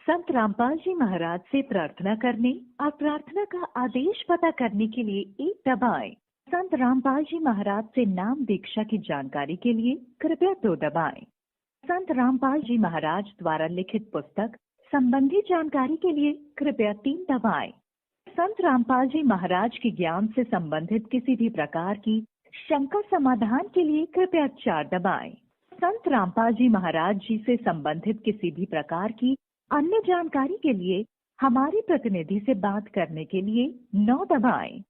संत रामपाल जी महाराज से प्रार्थना करने और प्रार्थना का आदेश पता करने के लिए 1 दबाएं। संत रामपाल जी महाराज से नाम दीक्षा की जानकारी के लिए कृपया 2 दबाएं। संत रामपाल जी महाराज द्वारा लिखित पुस्तक संबंधी जानकारी के लिए कृपया 3 दबाएं। संत रामपाल जी महाराज के ज्ञान से संबंधित किसी भी प्रकार की शंका समाधान के लिए कृपया 4 दबाएं। संत रामपाल जी महाराज जी से संबंधित किसी भी प्रकार की अन्य जानकारी के लिए हमारे प्रतिनिधि से बात करने के लिए 9 दबाएं।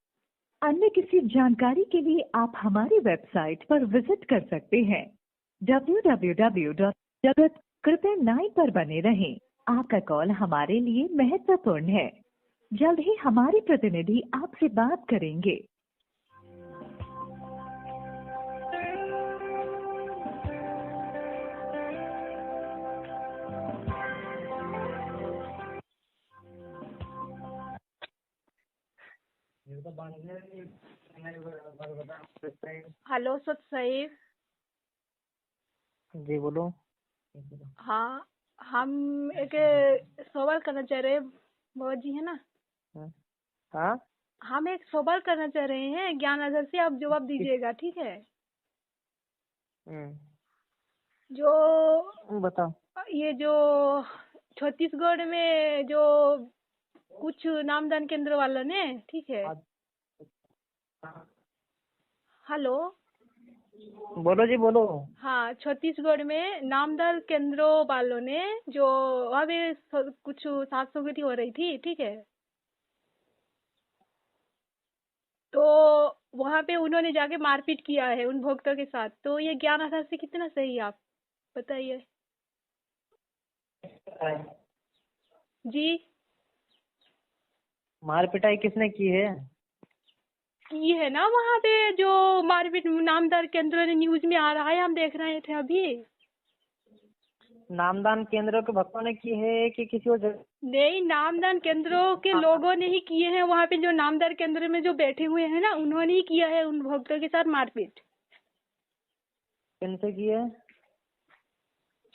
अन्य किसी जानकारी के लिए आप हमारी वेबसाइट पर विजिट कर सकते हैं www.jagat। कृपया लाइन पर बने रहें। आपका कॉल हमारे लिए महत्वपूर्ण है। जल्द ही हमारे प्रतिनिधि आपसे बात करेंगे। हेलो सत साहिब। जी बोलो। हाँ, हम एक सवाल करना चाह रहे हैं। बाबा जी है ना? हाँ, हम एक सवाल करना चाह रहे हैं, ज्ञान आधार से आप जवाब दीजिएगा, ठीक है? जो बताओ। ये जो छत्तीसगढ़ में जो कुछ नामदान केंद्र वालों ने, ठीक है? हेलो, बोलो जी बोलो। हाँ, छत्तीसगढ़ में नामदान केंद्रों वालों ने जो वहाँ पे कुछ सात संगति हो रही थी, ठीक है? तो वहाँ पे उन्होंने जाके मारपीट किया है उन भक्तों के साथ। तो ये ज्ञान आधार से कितना सही है, आप बताइए जी। मार पिटाई किसने की है? है ना वहाँ पे जो मारपीट नामदार केंद्र ने न्यूज में आ रहा है, हम देख रहे थे अभी। नामदान केंद्रों के भक्तों ने की है कि किसी और नहीं, नामदान केंद्रों के लोगों ने ही किए हैं। वहाँ पे जो नामदान केंद्र में जो बैठे हुए हैं ना, उन्होंने ही किया है उन भक्तों के साथ मारपीट। किनसे की है?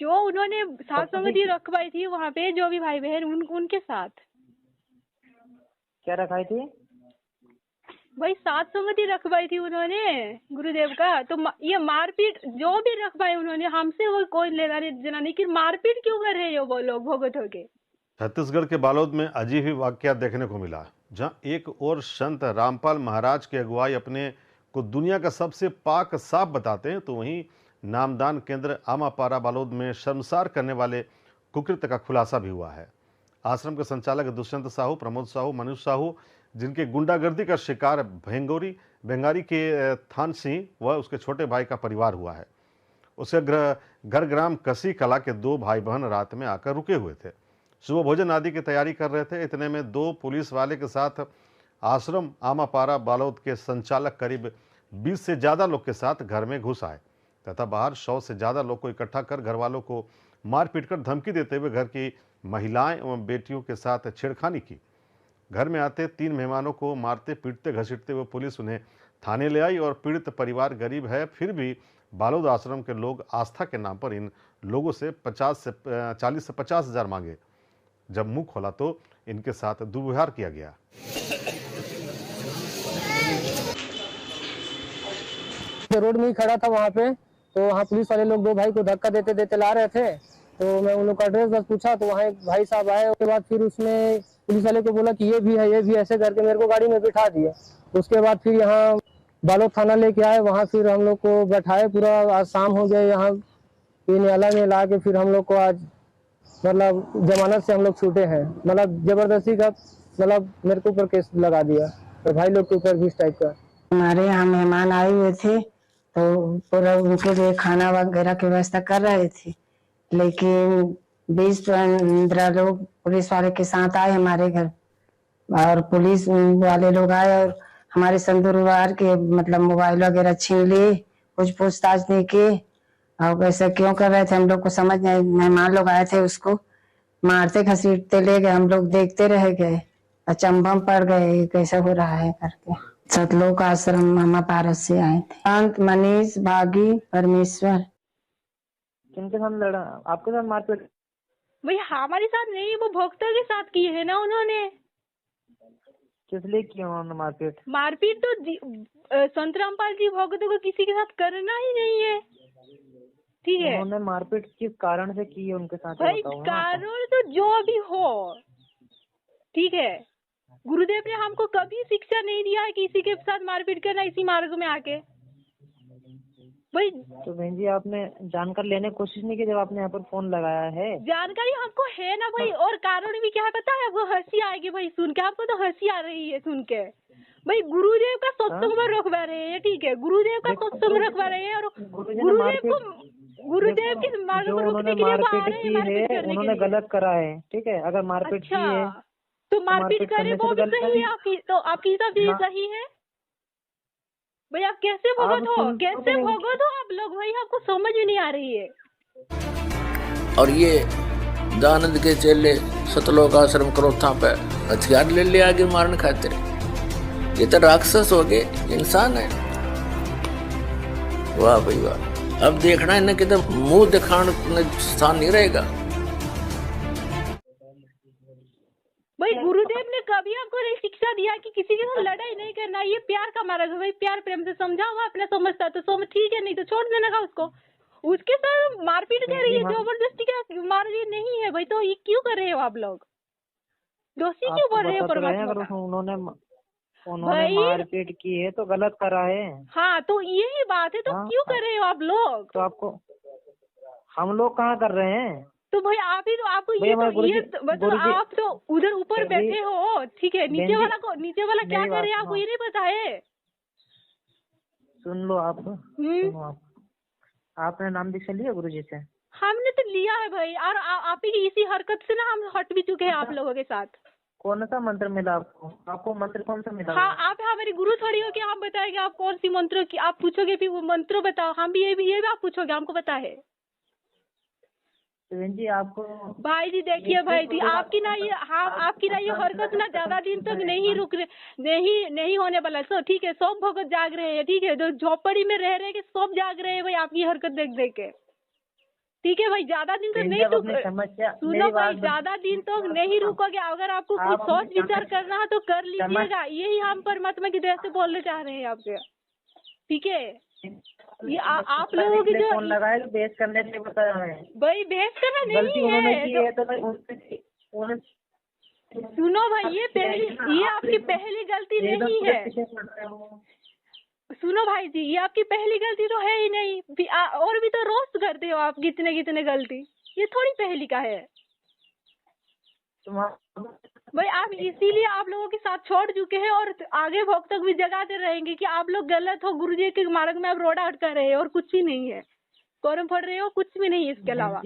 जो उन्होंने सात संगति रखवाई थी वहाँ पे, जो भी भाई बहन उनके साथ। क्या रखाई थी? भाई सात संगति रखवाई थी उन्होंने गुरुदेव का। तो ये मारपीट जो भी रखवाई उन्होंने, हमसे वो कोई लेना देना नहीं कि मारपीट क्यों कर रहे हैं वो लोग भगतों के। छत्तीसगढ़ के बालोद में अजीब ही वाकया देखने को मिला, जहां एक और संत रामपाल महाराज की अगुवाई अपने को दुनिया का सबसे पाक साफ बताते हैं, तो वहीं नामदान केंद्र आमापारा बालोद में शर्मसार करने वाले कुकृत्य का खुलासा भी हुआ है। आश्रम के संचालक दुष्यंत साहू, प्रमोद साहू, मनीष साहू, जिनके गुंडागर्दी का शिकार बेंगारी के थान सिंह व उसके छोटे भाई का परिवार हुआ है। उसके घर ग्राम कसी कला के 2 भाई बहन रात में आकर रुके हुए थे। सुबह भोजन आदि की तैयारी कर रहे थे। इतने में 2 पुलिस वाले के साथ आश्रम आमापारा बालोद के संचालक करीब 20 से ज़्यादा लोग के साथ घर में घुस आए तथा बाहर 100 से ज़्यादा लोग को इकट्ठा कर घर वालों को मार पीट कर धमकी देते हुए घर की महिलाएं एवं बेटियों के साथ छेड़खानी की। घर में आते 3 मेहमानों को मारते पीटते घसीटते हुए पुलिस उन्हें थाने ले आई और पीड़ित परिवार गरीब है, फिर भी बालोद आश्रम के लोग आस्था के नाम पर इन लोगों से 40 से 50 हज़ार मांगे। जब मुंह खोला तो इनके साथ दुर्व्यवहार किया गया। रोड में ही खड़ा था वहाँ पे, तो वहाँ पुलिस वाले लोग 2 भाई को धक्का देते देते ला रहे थे। तो मैं उन लोग का एड्रेस बस पूछा तो वहाँ एक भाई साहब आए। उसके बाद फिर उसने पुलिस वाले को बोला कि ये भी है, ऐसे करके मेरे को गाड़ी में बिठा दिया। उसके बाद फिर यहाँ बालोद थाना लेके आए, वहाँ फिर हम लोग को बैठाए। पूरा आज शाम हो गया, यहाँ न्यायालय में ला के फिर हम लोग को आज मतलब जमानत से हम लोग छूटे हैं। मतलब जबरदस्ती का मतलब मेरे को ऊपर केस लगा दिया, तो भाई लोग के ऊपर भी इस टाइप का। हमारे यहाँ मेहमान आए हुए थे तो पूरा उनके लिए खाना वगैरह की व्यवस्था कर रहे थे, लेकिन 20-15 लोग पुलिस वाले के साथ आए हमारे घर, और पुलिस वाले लोग आए और हमारे संदूरवार के मतलब मोबाइल वगैरह छीन लिए, कुछ पूछताछ नहीं की। और वैसे क्यों कर रहे थे हम लोग को समझ नहीं। मेहमान लोग आए थे, उसको मारते घसीटते ले गए, हम लोग देखते रह गए, अचंभा में पड़ गए कैसे हो रहा है करके। सतलोक आश्रम आमापारा से आए थे। अंत मनीष, भागी, परमेश्वर। किनके साथ लड़ा? आपके साथ मारपीट? भाई हमारे साथ नहीं, वो भक्तों के साथ की है ना उन्होंने। किस लिए की उन्होंने मारपीट? मारपीट तो संत रामपाल जी भक्तों को किसी के साथ करना ही नहीं है, ठीक है। उन्होंने मारपीट किस कारण से की है उनके साथ, ये भाई बताओ ना। कारण तो जो भी हो, ठीक है, गुरुदेव ने हमको कभी शिक्षा नहीं दिया है किसी के साथ मारपीट करना इसी मार्ग में आके। भाई तो बहन जी आपने जानकारी लेने की कोशिश नहीं की जब आपने यहाँ पर फोन लगाया है? जानकारी हमको है ना भाई, और कारण भी क्या है पता है? वो हंसी आएगी भाई सुन के, हमको तो हंसी आ रही है सुन के। भाई गुरुदेव का सत्संग में रखवा रहे हैं, ठीक है, गुरुदेव का सत्संग में रखवा रहे हैं, और गुरुदेव के मार्ग जो पर उन्होंने रुकने के लिए वो आ मारपीट रहे हैं की मारपीट है करने के उन्होंने लिए। गलत करा है, ठीक है। अगर मारपीट की है अच्छा, तो मारपीट करे करने से वो भी गलत सही है है। आपकी, तो आपकी हिसाब से ये सही है? भाई आप कैसे भगत हो, कैसे भगत हो आप लोग? भाई आपको समझ ही नहीं आ रही है। और ये दानंद के चेले सतलोक आश्रम क्रोथा पे हथियार ले ले आगे मारने खातिर, ये तो राक्षस हो गए, इंसान है। वाह भाई वाह। अब देखना है ना कि मुंह दिखाने स्थान नहीं रहेगा। भाई गुरुदेव ने कभी आपको नहीं शिक्षा दिया कि किसी के साथ लड़ाई नहीं करना, ये प्यार का मार्ग है भाई। प्यार प्रेम से समझाओ, अपना समझता तो समझ, ठीक है, नहीं तो छोड़ देना का उसको। उसके साथ मारपीट कर रही है, जबरदस्ती का मार रही नहीं है भाई, तो ये क्यों कर रहे हो आप लोग? दोषी क्यों बोल रहे हो परमात्मा का? उन्होंने भाई मारपीट की है तो गलत करा है। हाँ, तो यही बात है, तो क्यों कर रहे हो आप लोग? तो आपको हम लोग कहाँ कर रहे हैं? तो भाई आप ही तो, आपको भाई ये हमारे तो ये तो मतलब आप तो उधर ऊपर बैठे हो, ठीक है, नीचे वाला क्या कर रहे हैं आपको ये नहीं पता है? सुन लो आप, सुनो आप। आपने नाम दीक्षा लिया गुरुजी से? हमने तो लिया है भाई, और आप ही की इसी हरकत से ना हम हट भी चुके हैं आप लोगों के साथ। कौन सा मंत्र मिला आपको? आपको मंत्र कौन सा मिला? हाँ, आप हमारे गुरु थोड़ी हो कि हम बताएंगे आप कौन सी मंत्र की आप पूछोगे, फिर वो मंत्र बताओ। हम भी ये भी आप पूछोगे, हमको पता है। जी आपको भाई जी देखिए भाई जी, आपकी ना ये हरकत ना ज्यादा दिन तक नहीं होने वाला। तो ठीक है, सब भगत जाग रहे हैं, ठीक है, जो झोपड़ी में रह रहे के सब जाग रहे हैं भाई आपकी हरकत देख देख के, ठीक है भाई। ज्यादा दिन तक नहीं सुनो भाई, ज्यादा दिन तक नहीं रुकोगे। अगर आपको कुछ सोच विचार करना है तो कर लीजिएगा। यही हम परमात्मा की दया से बोलने चाह रहे हैं आपसे, ठीक है। ये आप लोगों की जो फोन लगाए तो बहस करने के लिए बताया है भाई, बहस करना नहीं है। सुनो भाई, ये आपकी पहली गलती नहीं है। सुनो भाई जी, ये आपकी पहली गलती तो है ही नहीं, और भी तो रोज करते हो आप कितने गलती, ये थोड़ी पहली का है भाई। आप इसीलिए आप लोगों के साथ छोड़ चुके हैं, और आगे भक्त तक भी जगाते रहेंगे कि आप लोग गलत हो, गुरुजी के मार्ग में आप रोड़ा अटका रहे हैं और कुछ भी नहीं है, कोरम पढ़ रहे हो, कुछ भी नहीं है इसके अलावा।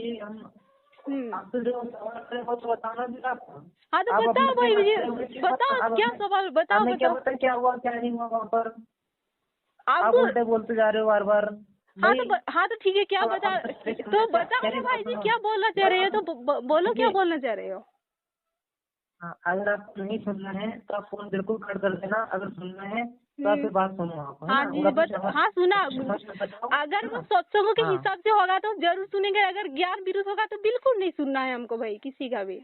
हाँ तो बताओ भाई मुझे, बताओ क्या सवाल, बताओ क्या हुआ क्या नहीं हुआ वहाँ पर? आप बोलते जा रहे हो बार बार। हाँ तो ठीक है, क्या बता तो बताओ ना भाई जी, क्या बोलना चाह रहे हो तो बोलो, क्या बोलना चाह रहे हो? अगर आपको नहीं सुनना है तो आप फोन बिल्कुल कट कर देना, अगर सुनना है तो आप बात सुनो आप। हाँ जी, हाँ सुना। अगर वो सत्संगों के हिसाब से होगा तो जरूर सुनेंगे, अगर ज्ञान विरुद्ध होगा तो बिल्कुल नहीं सुनना है हमको भाई, किसी का भी।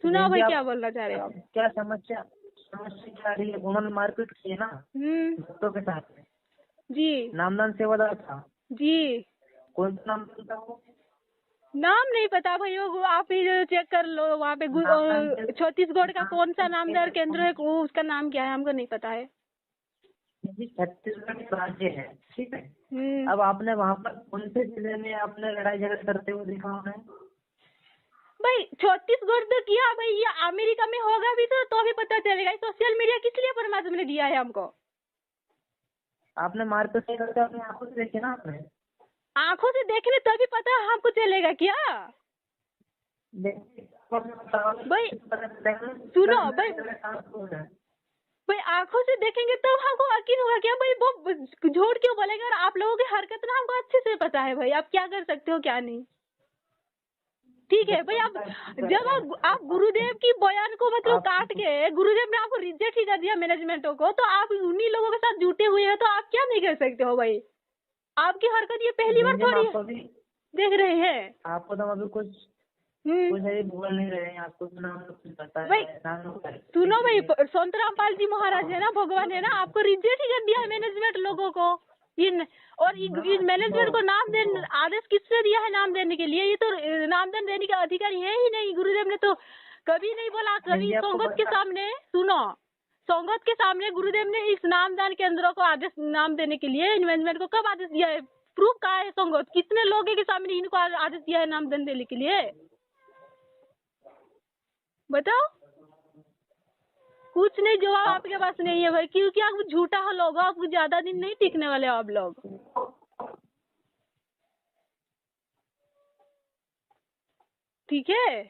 सुनाओ भाई, क्या बोलना चाह रहे हो? क्या समस्या क्या रही है? उन्होंने मारपीट की है ना भक्तों के साथ में जी, नामदान सेवादार था जी, कौन सा नाम था वो? नाम नहीं पता भाई, वो आप ही चेक कर लो वहाँ पे। छत्तीसगढ़ का कौन सा नामदार केंद्र है, वो उसका नाम क्या है हमको नहीं पता है। छत्तीसगढ़ राज्य है, ठीक है। अब आपने वहाँ पर कौन से जिले में आपने लड़ाई झगड़ा करते हुए देखा उन्हें? भाई छत्तीसगढ़ तो किया भाई, ये अमेरिका में होगा भी तो भी पता चलेगा। सोशल मीडिया किस लिए परमात्मा ने दिया है हमको? आपने मारपीट नहीं करते, अपनी आंखों से देखे ना आपने? आंखों से देखने तभी पता हमको चलेगा क्या भाई? सुनो भाई, आंखों से देखेंगे तो हमको यकीन होगा क्या भाई? वो झूठ क्यों बोलेंगे? और आप लोगों की हरकत ना हमको अच्छे से पता है भाई, आप क्या कर सकते हो क्या नहीं, ठीक है भाई। आप जब आप गुरुदेव की बयान को मतलब काट के, गुरुदेव ने आपको रिजेक्ट ही कर दिया मैनेजमेंटों को, तो आप उन्हीं लोगों के साथ जुटे हुए हैं, तो आप क्या नहीं कर सकते हो भाई? आपकी हरकत ये पहली बार थोड़ी है। देख रहे हैं। आपको तो अभी कुछ अभी बोल नहीं रहे हैं, आपको तो नाम कुछ पता भाई है, नाम सुनो भाई, संत रामपाल जी महाराज है ना, भगवान है ना, आपको रिजेक्ट ही कर दिया है मैनेजमेंट लोगों को। और इस मैनेजमेंट को नाम देने आदेश किसने दिया है नाम देने के लिए? ये तो नामदान देने का अधिकारी है ही नहीं। गुरुदेव ने तो कभी नहीं बोला, कभी संगत के सामने, सुनो, संगत के सामने गुरुदेव ने इस नामदान केंद्रों को आदेश नाम देने के लिए मैनेजमेंट को कब आदेश दिया है? प्रूफ कहाँ है? संगत कितने लोगों के सामने इनको आदेश दिया है नामदान देने के लिए? बताओ। कुछ नहीं, जवाब आपके पास नहीं है भाई, क्योंकि आप झूठा हो लोग, आप ज्यादा दिन नहीं टिकने वाले हो आप लोग। ठीक है।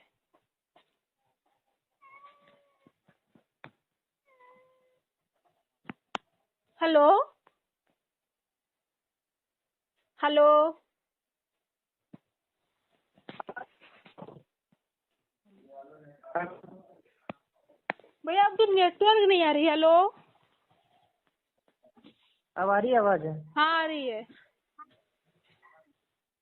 हेलो हेलो, भैया आपकी नेटवर्क नहीं आ रही। हेलो, अब आ रही है आवाज? हाँ आ रही है।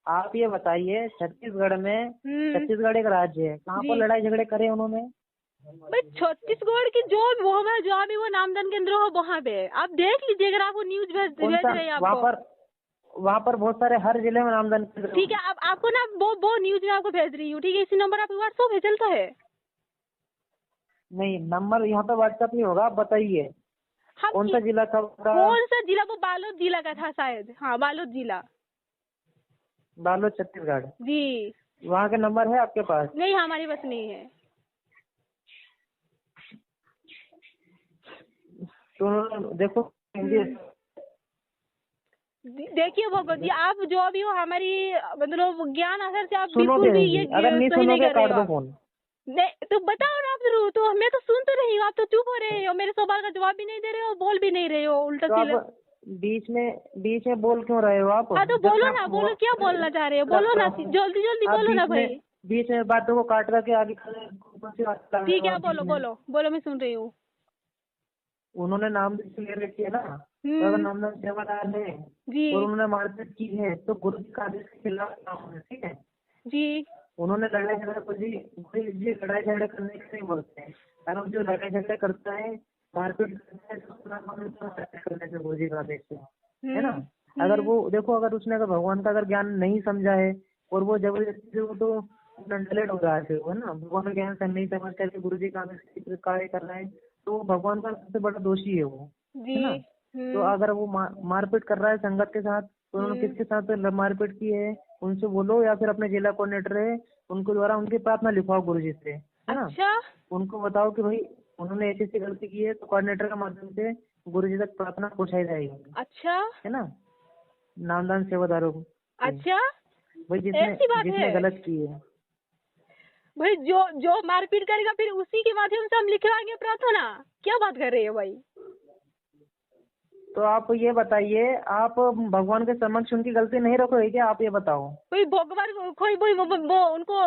आप ये बताइए, छत्तीसगढ़ में, छत्तीसगढ़ एक राज्य है, कहाँ पर लड़ाई झगड़े करे उन्होंने? भाई छत्तीसगढ़ की जो भी वो नामदान केंद्र हो वहाँ पे आप देख लीजिए, अगर आपको न्यूज भेज रहे हैं आपको। वहाँ पर बहुत सारे, हर जिले में नामदान केंद्र। ठीक है, अब आपको ना वो न्यूज में आपको भेज रही हूँ, ठीक है? इसी नंबर आपको व्हाट्सएप पे चलता है? नहीं, नंबर यहाँ पे व्हाट्सएप नहीं होगा, आप बताइए कौन सा जिला था? कौन सा जिला? वो बालोद जिला का था शायद। हाँ, बालोद जिला, बालोद, छत्तीसगढ़ जी। वहाँ के नंबर है आपके पास? नहीं, हमारे पास नहीं है। तो देखो, देखिए भगवत जी, आप जो भी हो, हमारी मतलब ज्ञान आधार से आप सुनोगे, बिल्कुल भी ये अगर नहीं सही सुनोगे कर रहे काट हो। दो फोन। नहीं तो बताओ ना आप, तो मैं तो सुन तो रही हूँ, आप तो चुप हो रहे हो, मेरे सवाल का जवाब भी नहीं दे रहे हो, बोल भी नहीं रहे हो, उल्टा सीधा। बीच में बोल क्यों रहे हो आप? हाँ तो बोलो ना, बोलो, क्या बोलना चाह रहे हो? बोलो ना, जल्दी जल्दी बोलो ना भाई। बीच में बातों को काट करके आगे। ठीक है, बोलो बोलो बोलो, मैं सुन रही हूँ। उन्होंने नाम क्लियर किया ना, तो अगर नामदान सेवादार है और उन्होंने मारपीट की है तो गुरु जी का आदेश के खिलाफ काम है, ठीक है जी। उन्होंने लड़ाई झगड़ा को जी लड़ाई झगड़ा करने के नहीं बोलते हैं, कारण जो लड़ाई झगड़ा करता है, मारपीट करता है, तो करने से गुरु जी का आदेश है ना। अगर वो देखो, अगर उसने अगर भगवान का अगर ज्ञान नहीं समझा है और वो जबरदस्ती से, वो तो डंडलेट हो रहा है फिर, है ना। भगवान का ज्ञान नहीं समझ करके गुरु जी का आदेश कार्य कर रहा है, तो भगवान का सबसे बड़ा दोषी है वो, है ना। तो अगर वो मारपीट कर रहा है संगत के साथ, तो उन्होंने किसके साथ मारपीट की है उनसे बोलो, या फिर अपने जिला कोऑर्डिनेटर है उनको द्वारा उनकी प्रार्थना लिखवाओ गुरु जी से, है ना। अच्छा? उनको बताओ कि भाई उन्होंने ऐसी गलती की है, तो कोऑर्डिनेटर के माध्यम से गुरु जी तक प्रार्थना पहुंचाई जाएगी। अच्छा, है ना, नामदान सेवादारों को। अच्छा भाई जिसने गलत की है, भाई जो मारपीट करेगा फिर उसी के माध्यम से हम लिखवाएंगे प्रार्थना? क्या बात कर रहे हो भाई? तो आप ये बताइए, आप भगवान के समक्ष उनकी गलती नहीं रखोगे क्या? आप ये बताओ। कोई भगवान कोई वो उनको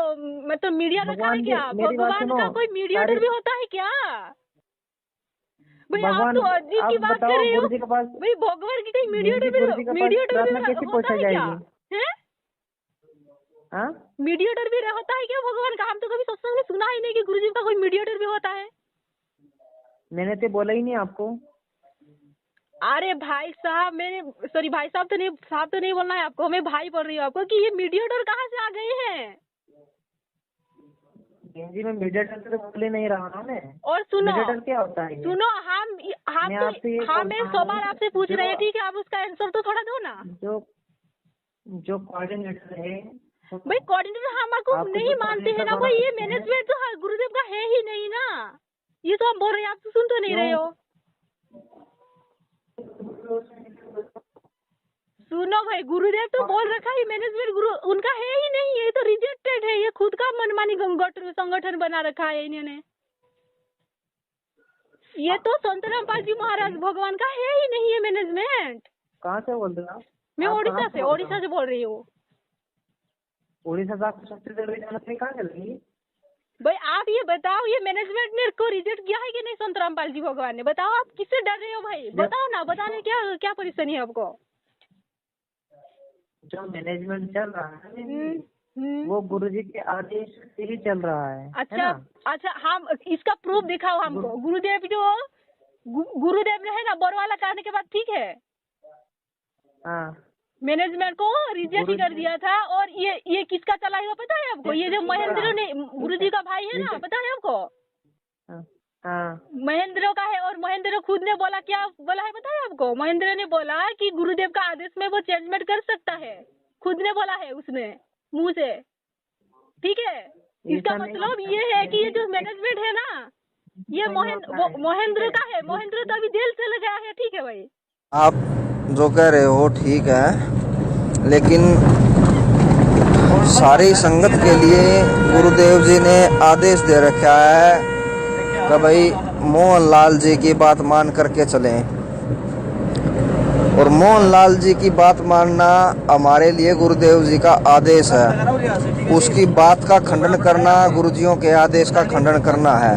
मतलब मीडिया रखा है क्या? भगवान का कोई मीडिएटर भी होता है क्या? भाई आप तो अजीब की बात कर रहे हो भाई। भगवान की कहीं मीडिएटर भी होता है क्या? हाँ, मीडिएटर भी होता है क्या भगवान का? हम तो कभी सत्संग में सुना ही नहीं कि गुरुजी का कोई मीडिएटर भी होता है। मैंने तो बोला ही नहीं आपको। अरे भाई साहब, सॉरी भाई साहब तो नहीं बोलना है आपको, मैं भाई बोल रही हूँ आपको कि ये मीडिएटर कहाँ से आ गए हैं? जी मैं मीडिएटर तो बोल नहीं रहा हूँ मैं। और सुनो, मीडिएटर क्या होता है? सुनो, मैं सवाल आपसे पूछ रहे हैं, ठीक है? आप उसका आंसर तो थोड़ा दो ना। जो कोऑर्डिनेटर है भाई, कोऑर्डिनेटर हमारे नहीं मानते हैं ना भाई, ये मैनेजमेंट तो गुरुदेव का है ही नहीं ना। ये तो हम बोल रहे हैं, आप तो सुन तो नहीं रहे हो। सुनो भाई, गुरुदेव तो बोल रखा है मैनेजमेंट गुरु उनका है ही नहीं, ये तो रिजेक्टेड है, ये खुद का मनमानी संगठन बना रखा है इन्होंने। ये तो संत रामपाल जी महाराज भगवान का है ही नहीं है मैनेजमेंट। कहाँ से बोल रहे हो? मैं ओडिशा से बोल रही हूँ। उड़ीसा से आपको छत्तीसगढ़ कहाँ चल रही? भाई आप ये बताओ, ये मैनेजमेंट ने को रिजेक्ट किया है कि नहीं संत रामपाल जी भगवान ने? बताओ, आप किससे डर रहे हो भाई? बताओ ना, बताने क्या परेशानी है आपको? जो मैनेजमेंट चल रहा है वो गुरुजी के आदेश से ही चल रहा है। अच्छा है ना? अच्छा, हम इसका प्रूफ दिखाओ हमको। गुरुदेव जो गुरुदेव जो है ना बरवाला करने के बाद ठीक है, हाँ मैनेजमेंट को रिजेक्ट कर दिया था। और ये किसका चला हुआ पता है आपको? ये जो महेंद्र ने, गुरुजी का भाई है ना, पता है आपको? हाँ महेंद्र का है। और महेंद्र खुद ने बोला, क्या बोला है पता है आपको? महेंद्र ने बोला कि गुरुदेव का आदेश में वो चेंजमेंट कर सकता है, खुद ने बोला है उसने मुंह से। ठीक है, इसका मतलब ये है कि ये जो मैनेजमेंट है ना, ये महेंद्र का है। महेंद्र तो अभी जेल चला गया है। ठीक है भाई, आप जो कह रहे हो ठीक है, लेकिन सारी संगत के लिए गुरुदेव जी ने आदेश दे रखा है कि भाई मोहनलाल जी की बात मान करके चलें। और मोहनलाल जी की बात मानना हमारे लिए गुरुदेव जी का आदेश है। उसकी बात का खंडन करना गुरुजियों के आदेश का खंडन करना है।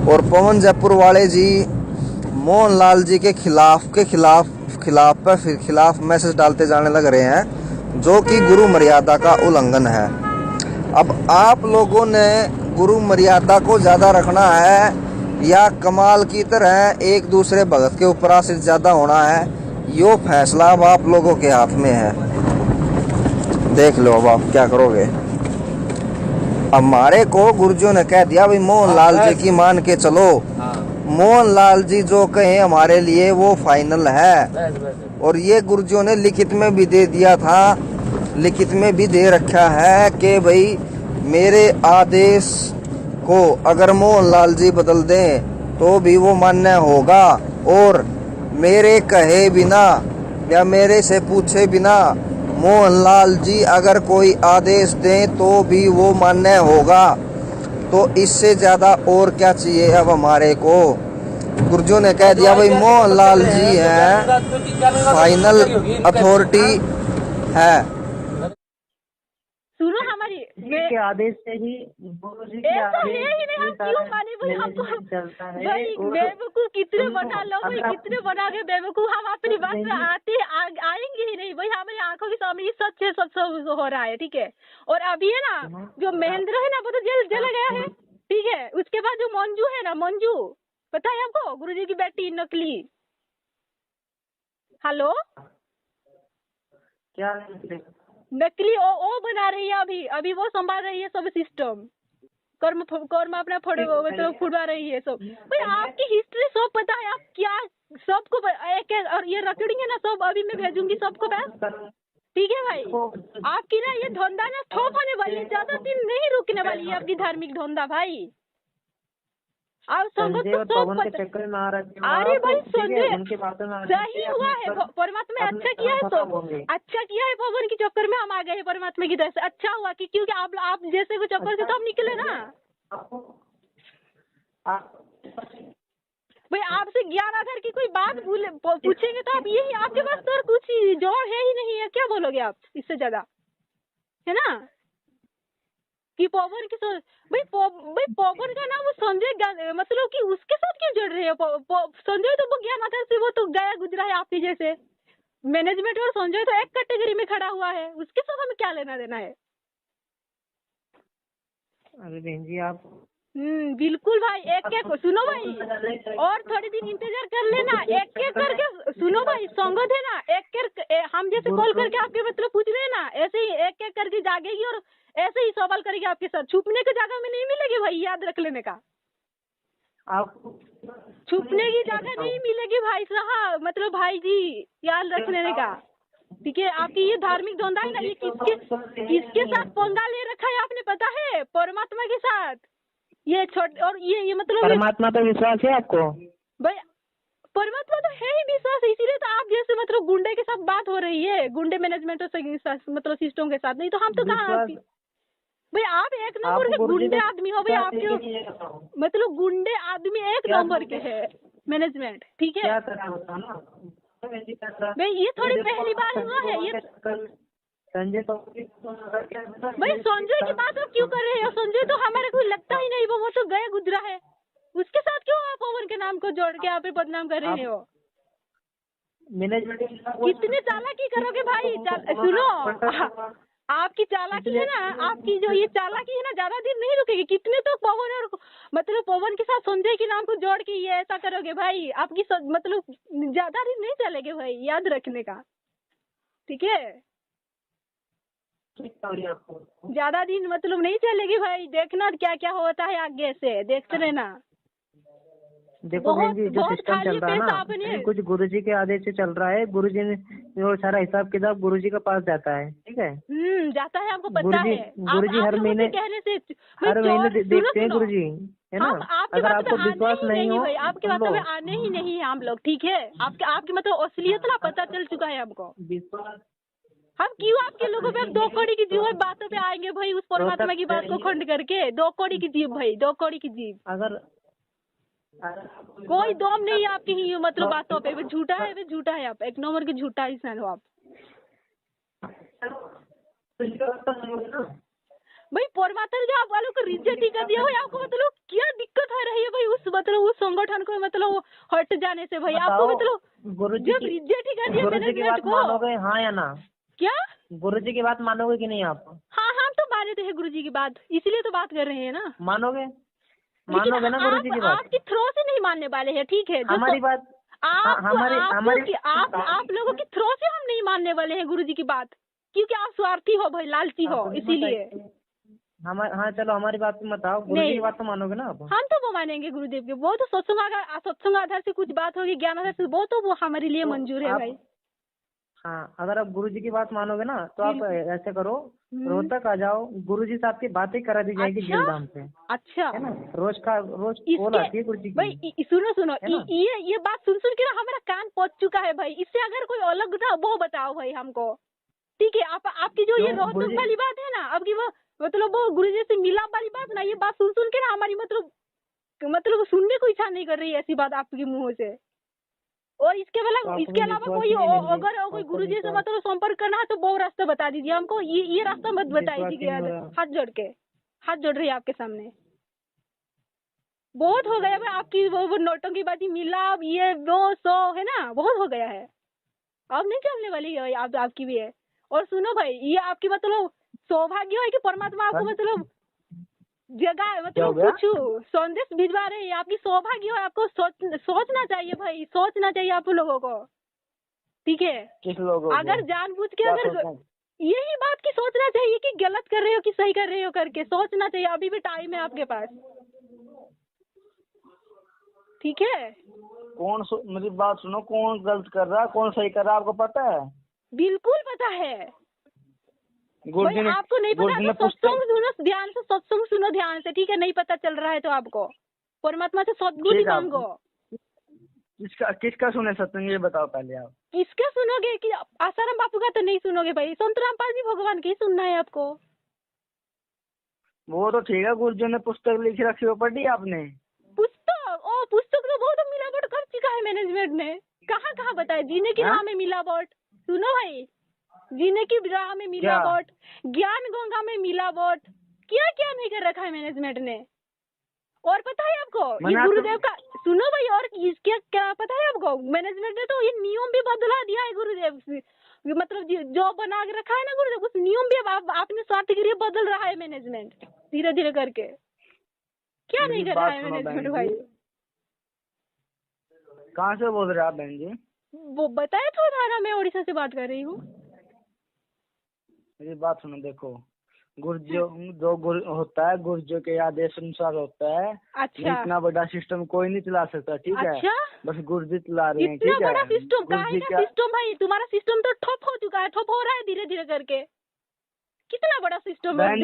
और पवन जयपुर वाले जी मोहनलाल जी के खिलाफ मैसेज डालते जाने लग रहे हैं, जो कि गुरु मर्यादा का उल्लंघन है। अब आप लोगों ने गुरु मर्यादा को ज़्यादा रखना है या कमाल की तरह एक दूसरे भगत के ऊपर आश्रित ज़्यादा होना है, यो फैसला अब आप लोगों के हाथ में है। देख लो अब आप क्या करोगे। हमारे को गुरुजियों ने कह दिया भाई मोहनलाल जी की मान के चलो। मोहनलाल जी जो कहें हमारे लिए वो फाइनल है। और ये गुरुजियों ने लिखित में भी दे दिया था, लिखित में भी दे रखा है कि भाई मेरे आदेश को अगर मोहनलाल जी बदल दें तो भी वो मान्य होगा। और मेरे कहे बिना या मेरे से पूछे बिना मोहनलाल जी अगर कोई आदेश दें तो भी वो मान्य होगा। तो इससे ज़्यादा और क्या चाहिए अब हमारे को। गुरुजियों ने कह दिया भाई मोहनलाल जी हैं, फाइनल अथॉरिटी है। सुनो हमारी के आदेश से ही गुरुजी के आदेश ही नहीं, हम क्यों माने भाई? हमको चलता है। भाई बेवकूफ कितने बना लो भाई, कितने बना के बेवकूफ। हम अपनी बात में आएंगे ही नहीं भाई। हमारी आंखों के सामने सच है, सब हो रहा है। ठीक है, और अभी है ना जो महेंद्र है ना, वो तो जेल चला गया है। ठीक है, उसके बाद जो मंजू है ना, मंजू पता है आपको? गुरुजी की बेटी नकली। हेलो, क्या नकली ओ बना रही है अभी वो संभाल रही है सब सिस्टम। कर्म अपना मतलब फुड़वा रही है सब। भाई आपकी हिस्ट्री सब पता है, आप क्या सबको एक और ये रिकॉर्डिंग है ना, सब अभी मैं भेजूंगी सबको बस। ठीक है भाई, आपकी ना ये धंधा ना ठोप होने वाली है, ज्यादा दिन नहीं रुकने वाली है आपकी धार्मिक धंधा भाई। आप संगत को सब चक्कर में आ रहा है। अरे भाई संजय, सही हुआ है, परमात्मा अच्छा किया है। सब अच्छा किया है, पवन के चक्कर में हम आ गए परमात्मा की तरफ से। अच्छा हुआ कि क्योंकि आप जैसे को चक्कर से तो हम निकले ना भाई। आपसे ज्ञान आधार की कोई बात पूछेंगे तो आप यही, आपके पास तो कुछ जोड़ है ही नहीं है, क्या बोलोगे आप इससे ज्यादा, है ना? कि पवन की भाई पवन का नाम वो संजय, मतलब कि उसके साथ क्यों जुड़ रहे हो? संजय तो वो ज्ञान आधार से वो तो गया गुजरा है आपकी जैसे। मैनेजमेंट और संजय तो एक कैटेगरी में खड़ा हुआ है, उसके साथ हमें क्या लेना देना है? अरे बहन जी आप बिल्कुल भाई, एक सुनो भाई, और थोड़ी दिन इंतजार कर लेना। एक करके सुनो भाई, संगत है ना, एक हम जैसे कॉल करके आपके मतलब पूछ रहे हैं ना, ऐसे ही एक करके जागेगी और ऐसे ही सवाल करेगी आपके साथ। छुपने की जगह में नहीं मिलेगी भाई, याद रख लेने का। आपको छुपने की जगह नहीं मिलेगी भाई साहब, मतलब भाई जी याद रख लेने का। ठीक है, आपकी ये धार्मिक धंधा है ना, ये किसके साथ पंगा ले रखा है आपने पता है? परमात्मा के साथ। ये और ये मतलब परमात्मा पे विश्वास है आपको? भाई परमात्मा तो है ही विश्वास, इसीलिए तो आप जैसे मतलब गुंडे के साथ बात हो रही है, गुंडे मैनेजमेंट मतलब सिस्टम के साथ। नहीं तो हम तो कहाँ भाई, आप एक नंबर के गुंडे आदमी हो भाई। आपके मतलब गुंडे आदमी एक नंबर के है मैनेजमेंट। ठीक है भाई, ये थोड़ी पहली बार हुआ है ये। संजय तो भाई संजय की बात आप क्यों कर रहे हो? संजय तो हमारे को लगता ही नहीं, वो तो गया गुजरा है। उसके साथ क्यों आप पवन के नाम को जोड़ के आप बदनाम कर रहे हो? मैनेजमेंट कितने चालाकी करोगे भाई? सुनो, आपकी चालाकी है ना, आपकी जो ये चालाकी है ना, ज्यादा दिन नहीं रुकेगी। कितने तो पवन और मतलब पवन के साथ संजय के नाम को जोड़ के ये ऐसा करोगे भाई, आपकी मतलब ज्यादा दिन नहीं चलेगे भाई, याद रखने का, ठीक है? ज्यादा दिन मतलब नहीं चलेगी भाई, देखना क्या क्या होता है आगे से, देखते रहना। देखो बहन जी, जो सिस्टम चल रहा है ना, कुछ गुरुजी के आदेश से चल रहा है। गुरुजी ने जो सारा हिसाब किताब गुरुजी के पास जाता है, ठीक है? जाता है, हमको पता है। गुरुजी हर महीने देखते हैं गुरुजी, है ना? अगर आपको विश्वास नहीं हो, आपके बातों में आने ही नहीं है हम लोग, ठीक है? आपके मतलब असलियत ना पता चल चुका है हमको। विश्वास हम क्यों आपके लोगों पे 2 कौड़ी की जीव बातों पे आएंगे भाई, उस परमात्मा की बात को खंड करके? 2 कौड़ी की जीव भाई, 2 कौड़ी की जीव। अगर कोई दम नहीं है आपकी ही मतलब बातों पे, वो झूठा है, वो झूठा है। आप एक नंबर के झूठा इंसान हो आप भाई। परमात्मा जो आप वालों को रिजेक्ट ही कर दिया भाई, आपको मतलब क्या दिक्कत आ रही है भाई उस मतलब उस संगठन को मतलब हट जाने से भाई? आपको मतलब जब रिजेक्ट ही कर दिया मैनेजमेंट को, मानोगे हाँ या ना? क्या गुरुजी की बात मानोगे कि नहीं आप? हाँ, हम तो मानते हैं गुरुजी की बात, इसीलिए तो बात कर रहे हैं ना। मानोगे ना गुरुजी की बात? आपकी थ्रो से नहीं मानने वाले हैं, ठीक है? हमारी बात आप लोगों की थ्रो से हम नहीं मानने वाले हैं गुरुजी की बात, क्योंकि आप स्वार्थी हो भाई, लालची हो, इसीलिए। हाँ चलो, हमारी बात मत आओ, गुरुजी की बात तो मानोगे ना आप? हम तो वो मानेंगे गुरुदेव के, वो तो सत्संग आधार से कुछ बात होगी, ज्ञान आधार से, वो तो वो हमारे लिए मंजूर है भाई। हाँ, अगर आप गुरुजी की बात मानोगे ना तो आप ऐसे करो, रोहतक आ जाओ, गुरुजी से आपकी बातें करा दी जाएगी जेलधाम से। अच्छा, है ना? रोज कॉल आती है गुरुजी की। भाई सुनो, ये बात सुन के ना हमारा कान पहुंच चुका है भाई। इससे अगर कोई अलग ना वो बताओ भाई हमको, ठीक है? आपकी जो ये रोहतक वाली बात है ना, आपकी वो मतलब वो गुरुजी से मिलाप वाली बात ना, ये बात सुन के ना हमारी मतलब सुनने को इच्छा नहीं कर रही है ऐसी बात आपके मुंह से। और इसके अलावा कोई अगर कोई गुरुजी से मतलब संपर्क करना है तो वो रास्ता बता दीजिए हमको, ये रास्ता मत बताइए। हाथ जोड़ रही है आपके सामने। बहुत हो गया भाई आपकी वो नोटंकी बाजी, मिलाप, ये वो सो है ना, बहुत हो गया है। अब नहीं चलने वाली है आपकी भी है। और सुनो भाई, ये आपकी मतलब सौभाग्य है कि परमात्मा आपको मतलब जगह मतलब कुछ संदेश भिजवा रहे हैं, आपकी सौभाग्य हो। आपको सोचना चाहिए भाई, सोचना चाहिए आप लोगों को, ठीक है? किस लोगों को? अगर जानबूझ के अगर यही बात की सोचना चाहिए कि गलत कर रहे हो कि सही कर रहे हो करके सोचना चाहिए। अभी भी टाइम है आपके पास, ठीक है? मेरी बात सुनो, कौन गलत कर रहा है, कौन सही कर रहा है, आपको पता है? बिल्कुल पता है। आपको नहीं पता तो सत्संग सुनो ध्यान से, ठीक है? नहीं पता चल रहा है तो आपको परमात्मा से सद्बुद्धि मांगो। किसका सुने सत्संग, ये बताओ पहले आप। किसका सुनोगे कि आसाराम बापू का तो नहीं सुनोगे भाई, संत रामपाल जी भगवान के सुनना है आपको। वो तो ठीक है, गुरुजी ने पुस्तक लिख रखी हो, पढ़ी आपने? पुस्तक तो बहुत मिलावट कर चुका है मैनेजमेंट ने। कहाँ बताया? जीने की राह में मिलावट। सुनो भाई, जीने की राह में मिलावट, ज्ञान गंगा में मिलावट, क्या नहीं कर रखा है मैनेजमेंट ने। और पता है आपको ये गुरुदेव का, सुनो भाई, और इसके क्या पता है आपको? मैनेजमेंट ने तो ये नियम भी बदला दिया है गुरुदेव से, मतलब जो बना के रखा है ना गुरुदेव, उस नियम भी आपने स्वार्थ के लिए बदल रहा है मैनेजमेंट, धीरे धीरे करके। क्या नहीं कर रहा है मैनेजमेंट भाई? कहाँ से बोल रहे आप बहन जी? वो बताया तो था, मैं उड़ीसा से बात कर रही हूँ। मेरी बात सुनो, देखो जो गुरु होता है, गुरुजी के आदेश अनुसार होता है। अच्छा, इतना बड़ा सिस्टम कोई नहीं चला सकता, ठीक है? अच्छा? बस गुरुजी चला रहे हैं, ठीक है? इतना बड़ा सिस्टम का सिस्टम भाई, तुम्हारा सिस्टम तो ठप हो चुका है, ठप हो रहा है धीरे धीरे करके। कितना बड़ा सिस्टम बहन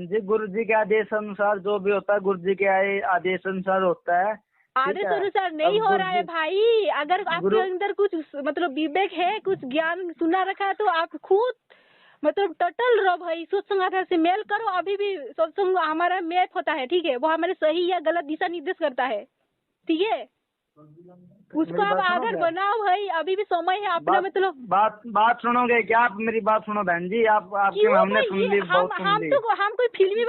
जी, गुरुजी के आदेश अनुसार जो भी होता है, गुरुजी के आदेश अनुसार होता है। आदेश अनुसार नहीं हो रहा है भाई। अगर आपके अंदर कुछ मतलब विवेक है, कुछ ज्ञान सुना रखा है, तो आप खुद मतलब टटल रहो भाई, सत्संग आधार से मेल करो। अभी भी सत्संग हमारा मैप होता है, ठीक है? वो हमारे सही या गलत दिशा निर्देश करता है, ठीक है? उसको आप आधार बनाओ भाई, अभी भी समय है अपना। मतलब बात सुनोगे क्या आप? मेरी बात सुनो बहन जी, आपकी हमने सुन ली, बहुत सुन ली। हम कोई फिल्मी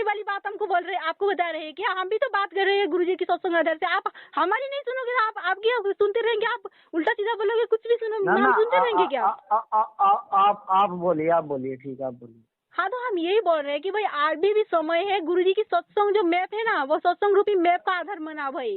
वाली बात हमको बोल रहे हैं, आपको बता रहे हैं क्या? हम भी तो बात कर रहे हैं गुरुजी की सत्संग आधार से। आप हमारी नहीं सुनोगे, आप आपकी सुनते रहेंगे, आप उल्टा सीधा बोलोगे, कुछ भी सुनो, हम सुनते रहेंगे क्या? आप बोलिए, ठीक है, आप बोलिए। हाँ, तो हम यही बोल रहे हैं कि भाई अभी भी समय है, गुरुजी की सत्संग जो मैप है ना, वो सत्संग रूपी मैप का आधार बना भाई,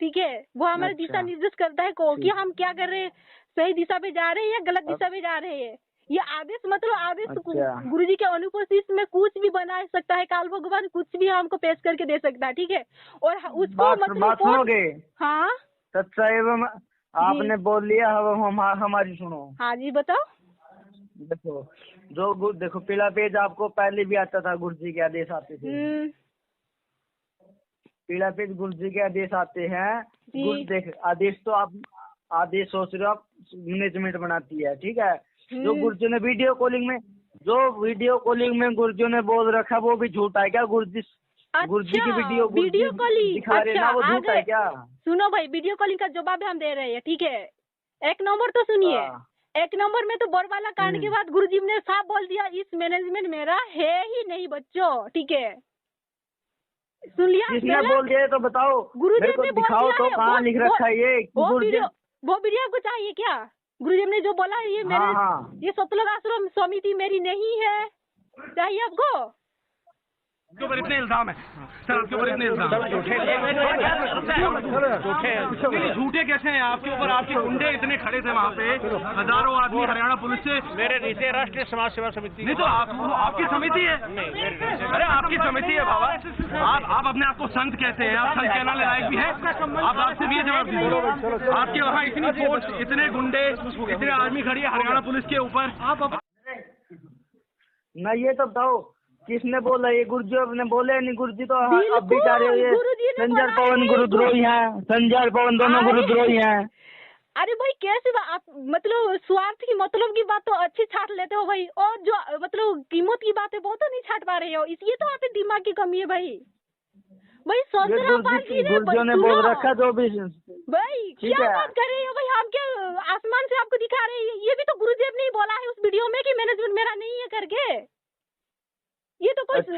ठीक है? वो हमारे दिशा निर्देश करता है कि हम क्या कर रहे हैं, सही दिशा पे जा रहे हैं या गलत दिशा पे जा रहे हैं। ये आदेश मतलब आदेश गुरुजी के अनुपस्थित में कुछ भी बना सकता है, काल भगवान कुछ भी हमको पेश करके दे सकता है, ठीक है? और उसको मतलब सुनोगे? हाँ, सच्चा एवं आपने बोल लिया, हमारी सुनो। हाँ जी, बताओ। देखो पीला पेज आपको पहले भी आता था, गुरुजी के आदेश आते थे। पीला पेज गुरुजी के आदेश आते हैं। देख आदेश तो आप आदेश सोच रहे हो आप, मैनेजमेंट बनाती है, ठीक है? जो गुरुजी ने वीडियो कॉलिंग में गुरुजी ने बोल रखा वो भी झूठा है क्या? गुरुजी की वीडियो कॉलिंग दिखा रहे ना, वो झूठा है क्या? सुनो भाई, वीडियो कॉलिंग का जवाब हम दे रहे हैं, ठीक है? एक नंबर तो सुनिए, एक नंबर में तो बरवाला कांड के बाद गुरुजी ने साफ बोल दिया, इस मैनेजमेंट मेरा है ही नहीं बच्चों, ठीक है? सुन लिया? किसने बोल दिया तो बताओ, गुरुजी ने दिखाओ तो कहाँ लिख रखा है ये? वो वीडियो आपको चाहिए क्या? गुरुजी ने जो बोला ये ये सतलोक आश्रम समिति मेरी नहीं है, चाहिए आपको? आपके ऊपर इतने इल्जाम है सर, आपके ऊपर इतने इल्जाम झूठे कैसे हैं आपके ऊपर? आपके गुंडे इतने खड़े थे वहाँ पे, हजारों आदमी हरियाणा पुलिस से। मेरे नीचे राष्ट्रीय समाज सेवा समिति नहीं तो आपकी समिति है। अरे आपकी समिति है बाबा, आप अपने आप को संत कहते हैं, आप संत कहने लायक भी है? आप आपसे भी जवाब दीजिए। आपके वहाँ इतनी फोर्स, इतने गुंडे, इतने आर्मी खड़ी है हरियाणा पुलिस के ऊपर, आप ना ये तो बताओ किसने बोला? ये गुरुजी ने बोले नहीं? गुरुजी तो अब भी जा रहे हैं, संजय पवन गुरुद्रोही हैं, संजय पवन दोनों गुरुद्रोही हैं। अरे भाई कैसे आप मतलब स्वार्थ की मतलब की बात तो अच्छी छाट लेते हो भाई, और जो मतलब कीमत की बात है वो तो नहीं छाट पा रहे हो, इसलिए तो आप दिमाग की कमी है भाई। गुरुजी ने बोल रखा जो भी भाई, क्या बात कर रहे हो भाई? हम क्या आसमान से आपको दिखा रहे हैं? ये भी तो गुरुदेव ने बोला है उस वीडियो में कि मैनेजमेंट मेरा नहीं है करके, ये तो कुछ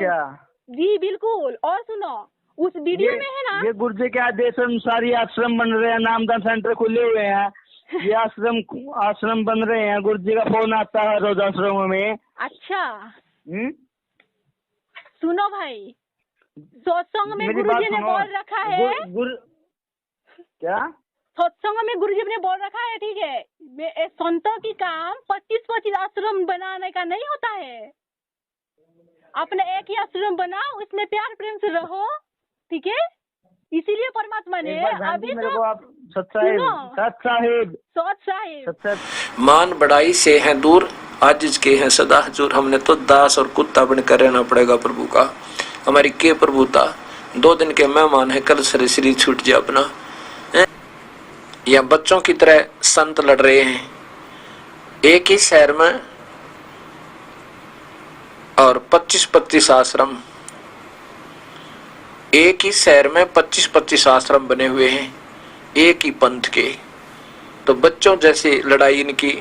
जी बिल्कुल। और सुनो, उस वीडियो में है ना, ये गुरुजी के आदेश अनुसार ये आश्रम बन रहे हैं, नामदान सेंटर खुले हुए हैं, ये आश्रम बन रहे हैं। गुरुजी का फोन आता है रोज आश्रमों में। अच्छा सुनो भाई, सत्संग में गुरुजी ने बोल रखा है, क्या सत्संग में गुरुजी ने बोल रखा है, ठीक है? संतों की काम 25-25 आश्रम बनाने का नहीं होता है। अपने एक ही आश्रम बनाओ, उसमें प्यार प्रेम से रहो, ठीक है? इसीलिए परमात्मा ने अभी तो मान बढ़ाई से हैं दूर, आजिज के हैं सदा हजूर। हमने तो दास और कुत्ता बनकर रहना पड़ेगा प्रभु का। हमारी के प्रभुता 2 दिन के मेहमान है, कल सरे श्री छूट जाए अपना। या बच्चों की तरह संत लड़ रहे हैं एक ही शहर में, और 25-25 आश्रम एक ही शहर में 25-25 आश्रम बने हुए हैं एक ही पंथ के। तो बच्चों जैसी लड़ाई इनकी,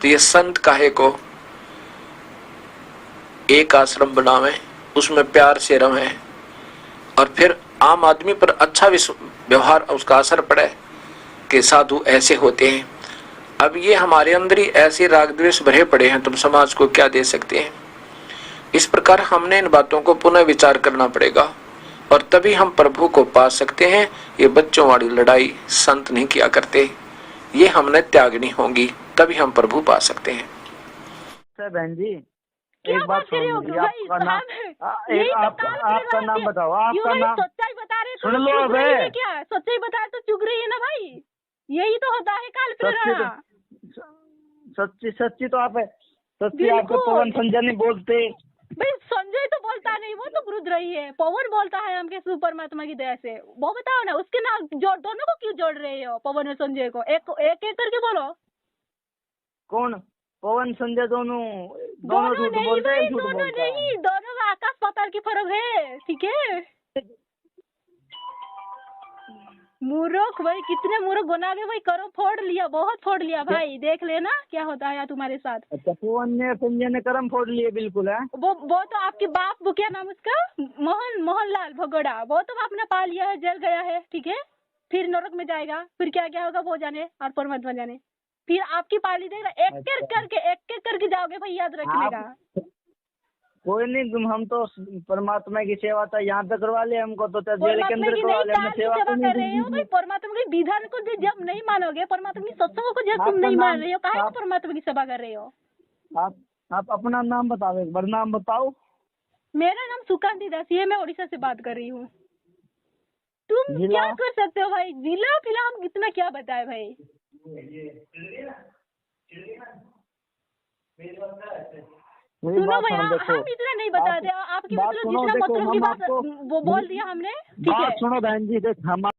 तो ये संत काहे को एक आश्रम बनावे, उसमें प्यार से रहे, और फिर आम आदमी पर अच्छा व्यवहार उसका असर पड़े कि साधु ऐसे होते हैं। अब ये हमारे अंदर ही ऐसे राग द्वेष भरे पड़े हैं, तुम समाज को क्या दे सकते हैं? इस प्रकार हमने इन बातों को पुनः विचार करना पड़ेगा, और तभी हम प्रभु को पा सकते हैं। ये बच्चों वाली लड़ाई संत नहीं किया करते, ये हमने त्यागनी होगी, तभी हम प्रभु पा सकते हैं। बहन जी एक बात सुन लीजिए, आपका नाम बताओ, आपका नाम सच्चाई बता रहे, सुन लो। अब क्या सच्चाई बता तो चुग रही है ना भाई, यही तो होता है काल सच्ची तो आप है, सच्ची आपको पवन संजय नहीं बोलते भाई। संजय तो बोलता नहीं, वो तो गुरुद्रोही है। पवन बोलता है हमके परमात्मा की दया से। वो बताओ ना, उसके नाम जोड़, दोनों को क्यों जोड़ रहे हो, पवन और संजय को? एक करके बोलो। कौन पवन संजय? दोनों झूठ बोलते हैं। दोनों नहीं, दोनों में आकाश पाताल की फर्क है, ठीक है? मूर्ख भाई, कितने मूर्ख बना के भाई, करो फोड़ लिया, बहुत फोड़ लिया भाई, देख लेना क्या होता है तुम्हारे साथ। अच्छा, संजय ने करम फोड़ लिए बिल्कुल है। वो तो आपके बाप, वो क्या नाम उसका, मोहनलाल भगोड़ा, वो तो आपने पा लिया है, जेल गया है, ठीक है, फिर नरक में जाएगा, फिर क्या क्या होगा वो जाने और परमात्मा जाने। फिर आपकी पाली देगा, एक एक करके जाओगे भाई, याद रखिएगा। कोई नहीं, तुम हम तो परमात्मा की सेवा था यहाँ तक करवा ले, हमको तो जेल के अंदर करवा ले, हम सेवा कर रहे हो भाई। परमात्मा के विधान को जब नहीं मानोगे, परमात्मा की सत्संगों को जब तुम नहीं मान रहे हो, काहे परमात्मा की सेवा कर रहे हो? आप अपना नाम बताओ, एक बार नाम बताओ। मेरा नाम सुकांती दासी है, मैं उड़ीसा से बात कर रही हूँ। तुम क्या कर सकते हो भाई? जिला फिलहाल हम कितना क्या बताए भाई। सुनो भैया, हम इतना नहीं बताते, आपकी मतलब जितना मतलब की बात वो बोल दिया हमने, ठीक है। सुनो बहन जी, हम